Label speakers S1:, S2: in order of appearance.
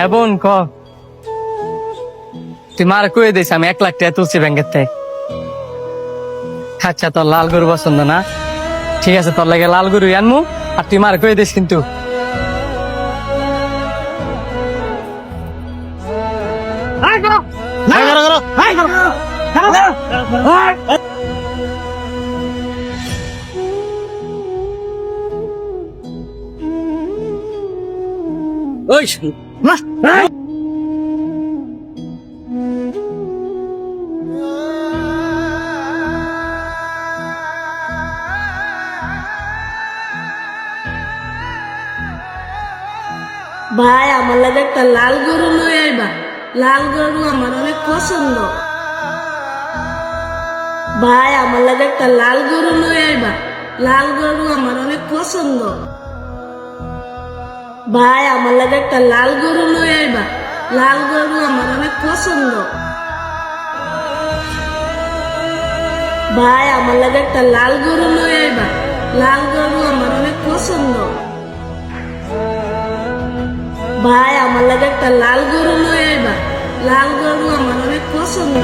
S1: হ্যাঁ বোন ক তুই মার কয়ে দিস আমি 1 লাখ টাকা তুলছি ব্যাংকের থেকে। আচ্ছা তোর লাল গরু পছন্দ না, ঠিক আছে তোর লাগে লাল গরু আনমু, আর তুই মার কয়ে দিস কিন্তু।
S2: ওই
S3: ভাই আমার লাগে একটা লাল গরু লই আইবা, লাল গরু আমার অনেক পছন্দ। ভাই আমার লাগে একটা লাল গরু লই আইবা, লাল গরু আমার অনেক পছন্দ। ভাই আমার লাগে একটা লাল গরু লই আইবা, লাল গরু আমার অনেক পছন্দ। ভাই আমার লাগে একটা লাল গরু লই আইবা, লাল গরু আমার অনেক পছন্দ। ভাই আমার লাগে একটা লাল গরু লই আইবা, লাল গরু আমার অনেক পছন্দ।